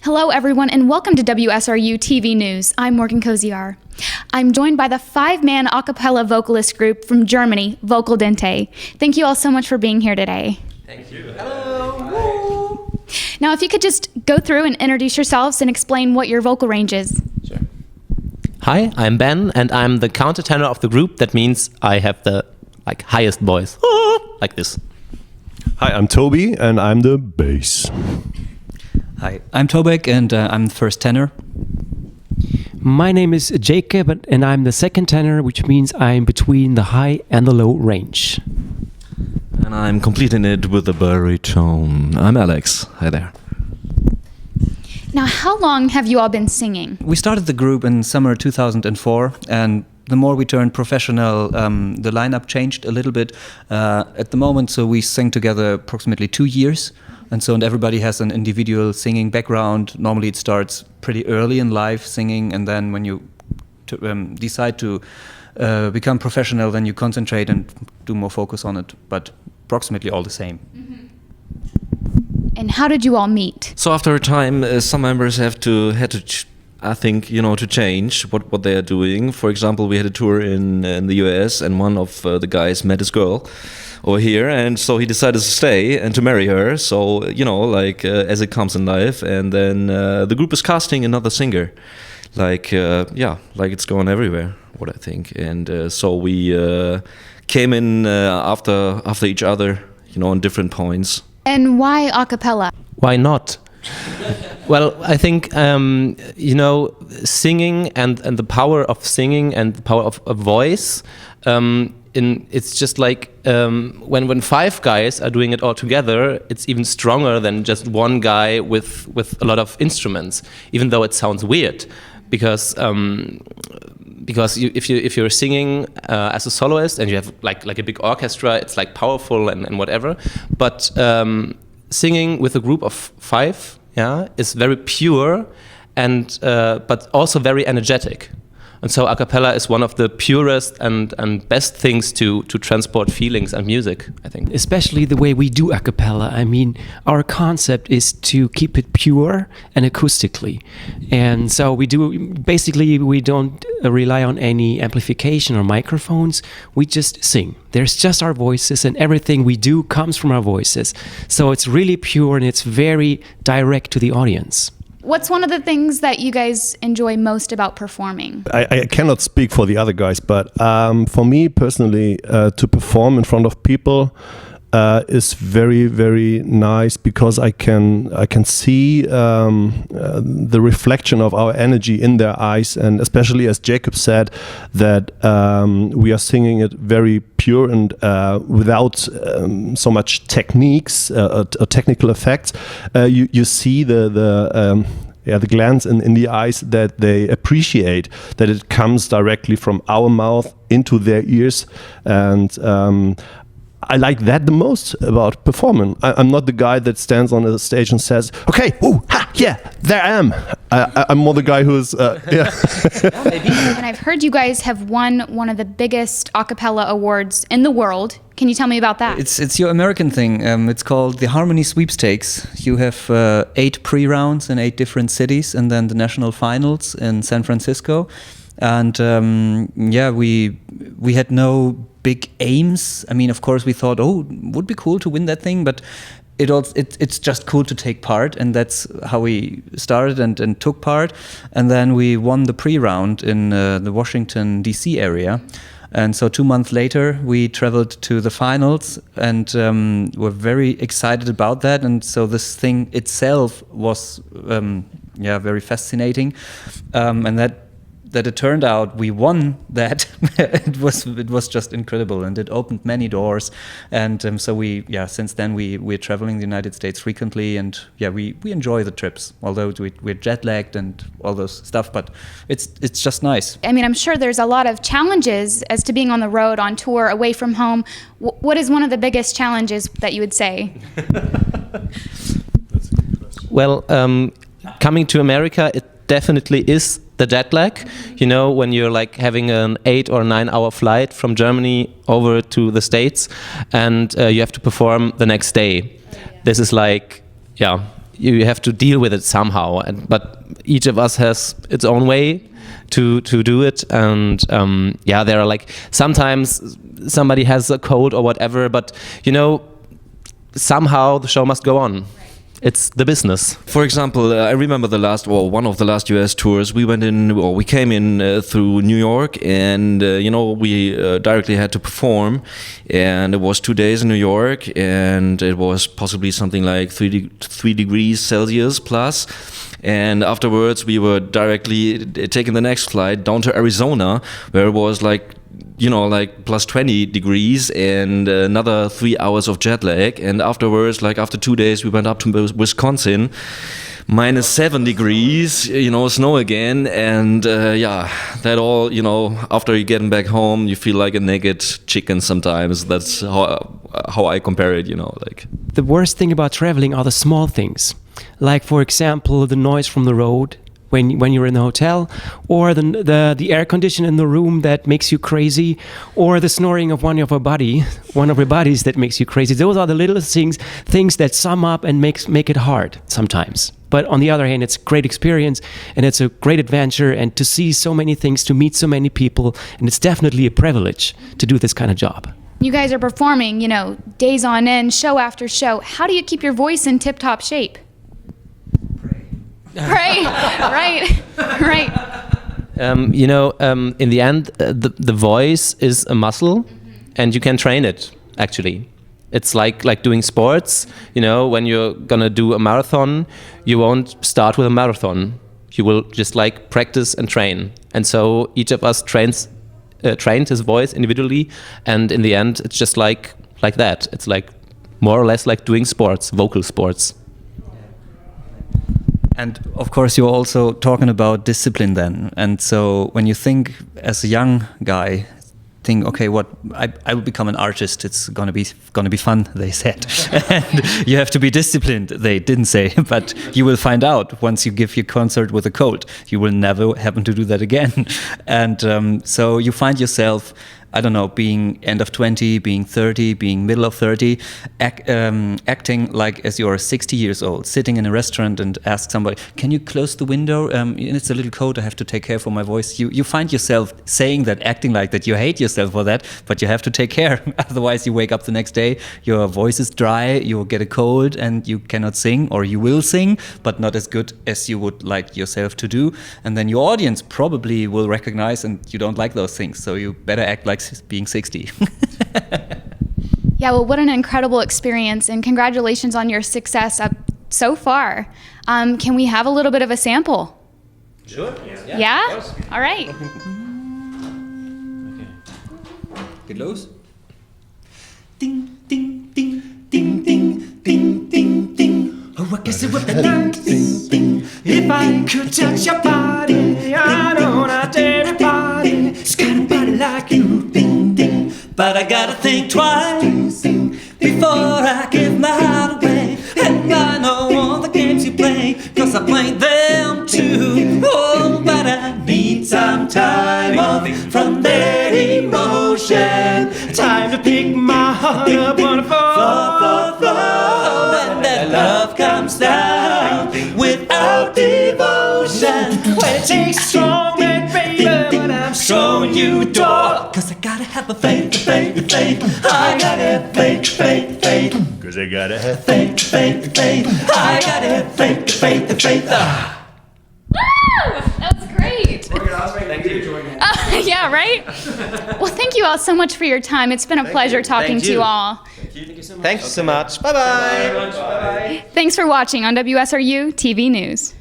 Hello, everyone, and welcome to WSRU-TV News. I'm Morgan Koziar. I'm joined by the 5-man a cappella vocalist group from Germany, Vocaldente. Thank you all so much for being here today. Thank you. Hello. Now, if you could just go through and introduce yourselves and explain what your vocal range is. Sure. Hi, I'm Ben, and I'm the countertenor of the group. That means I have the highest voice, like this. Hi, I'm Toby, and I'm the bass. Hi, I'm Tobek, and I'm the first tenor. My name is Jacob, and I'm the second tenor, which means I'm between the high and the low range. And I'm completing it with the baritone. I'm Alex. Hi there. Now, how long have you all been singing? We started the group in summer 2004, and the more we turned professional, the lineup changed a little bit. At the moment, so we sing together approximately 2 years. And everybody has an individual singing background. Normally it starts pretty early in life singing, and then when you decide to become professional, then you concentrate and do more focus on it, but approximately all the same. Mm-hmm. And how did you all meet? So after a time, some members had to change what they are doing. For example, we had a tour in the US, and one of the guys met his girl over here, and so he decided to stay and to marry her. So as it comes in life, and then the group is casting another singer, like it's going everywhere. What I think, and so we came in after each other, on different points. And why a cappella? Why not? Well, I think singing and the power of singing and the power of a voice. It's just like when 5 guys are doing it all together, it's even stronger than just one guy with a lot of instruments. Even though it sounds weird, because if you're singing as a soloist and you have like a big orchestra, it's like powerful and whatever. But singing with a group of 5, is very pure and but also very energetic. And so a cappella is one of the purest and best things to transport feelings and music, I think. Especially the way we do a cappella. I mean, our concept is to keep it pure and acoustically. And so we don't rely on any amplification or microphones. We just sing. There's just our voices, and everything we do comes from our voices. So it's really pure and it's very direct to the audience. What's one of the things that you guys enjoy most about performing? I cannot speak for the other guys, but for me personally, to perform in front of people is very, very nice, because I can see the reflection of our energy in their eyes, and especially as Jacob said, that we are singing it very pure and without so much techniques or technical effects. You see the glance in the eyes, that they appreciate that it comes directly from our mouth into their ears, and I like that the most about performing. I'm not the guy that stands on a stage and says, "Okay, ooh, ha, yeah, there I am." I'm more the guy who's, And I've heard you guys have won one of the biggest a cappella awards in the world. Can you tell me about that? It's your American thing. It's called the Harmony Sweepstakes. You have 8 pre-rounds in 8 different cities, and then the national finals in San Francisco. And we had no big aims. I mean, of course, we thought, would be cool to win that thing, but it's just cool to take part, and that's how we started and took part. And then we won the pre-round in the Washington, D.C. area. And so 2 months later, we traveled to the finals, and were very excited about that. And so this thing itself was very fascinating, and that it turned out we won that. it was just incredible, and it opened many doors. And so since then we're traveling the United States frequently, and we enjoy the trips, although we're jet lagged and all those stuff, but it's just nice. I mean, I'm sure there's a lot of challenges as to being on the road, on tour, away from home. What is one of the biggest challenges that you would say? Well, coming to America, it definitely is the jet lag. When you're having an 8 or 9 hour flight from Germany over to the States, and you have to perform the next day. This is you have to deal with it somehow. But each of us has its own way to do it, and yeah, there are like sometimes somebody has a cold or whatever, but you know, somehow the show must go on. It's the business. For example, I remember one of the last US tours. We came in through New York, and you know, we directly had to perform, and it was 2 days in New York, and it was possibly something like 3 degrees Celsius plus. And afterwards, we were directly taking the next flight down to Arizona, where it was like, you know, like plus 20 degrees and another 3 hours of jet lag. And afterwards, like after 2 days, we went up to Wisconsin, minus 7 degrees, you know, snow again. And yeah, that all, you know, after you're getting back home, you feel like a naked chicken sometimes. That's how I compare it, you know, like. The worst thing about traveling are the small things. Like, for example, the noise from the road when you're in the hotel, or the air condition in the room that makes you crazy, or the snoring of one of your buddies that makes you crazy. Those are the little things that sum up and make it hard sometimes. But on the other hand, it's a great experience, and it's a great adventure, and to see so many things, to meet so many people, and it's definitely a privilege to do this kind of job. You guys are performing, you know, days on end, show after show. How do you keep your voice in tip-top shape? Pray. Right. You know, in the end, the voice is a muscle, and you can train it, actually. It's like doing sports. You know, when you're gonna do a marathon, you won't start with a marathon. You will just like practice and train. And so each of us trained his voice individually, and in the end, it's just like that. It's like more or less like doing sports, vocal sports. And of course, you're also talking about discipline then. And so when you think as a young guy, think, okay, I will become an artist. It's gonna be fun, they said. And you have to be disciplined, they didn't say, but you will find out once you give your concert with a cold. You will never happen to do that again. And so you find yourself, I don't know, being end of 20, being 30, being middle of 30, acting like as you're 60 years old, sitting in a restaurant and ask somebody, can you close the window? It's a little cold, I have to take care for my voice. You find yourself saying that, acting like that. You hate yourself for that, but you have to take care. Otherwise you wake up the next day, your voice is dry, you will get a cold, and you cannot sing, or you will sing, but not as good as you would like yourself to do. And then your audience probably will recognize, and you don't like those things, so you better act like being 60. Yeah, well, what an incredible experience, and congratulations on your success up so far. Can we have a little bit of a sample? Sure. Yeah? All right. Geht los. Ding, ding, ding, ding, ding, ding, ding, ding. Oh, I guess it would be nice if I could touch your body. I know not everybody is got a body like you. Ding, ding. But I gotta think twice before I give my heart away. And I know all the games you play, 'cause I played them too. Oh, but I need some time off from that emotion. Time to pick my heart up on a floor. And that love comes down without devotion. Well, it takes strong man, baby, but I'm showing you a door. 'Cause I gotta have a faith. I gotta have faith. 'Cause I gotta have faith. I gotta have faith. Woo! That was great. Thank you. Yeah, right? Well, thank you all so much for your time. It's been a pleasure talking to you all. Thanks so much. Bye-bye. Thanks for watching on WSRU-TV News.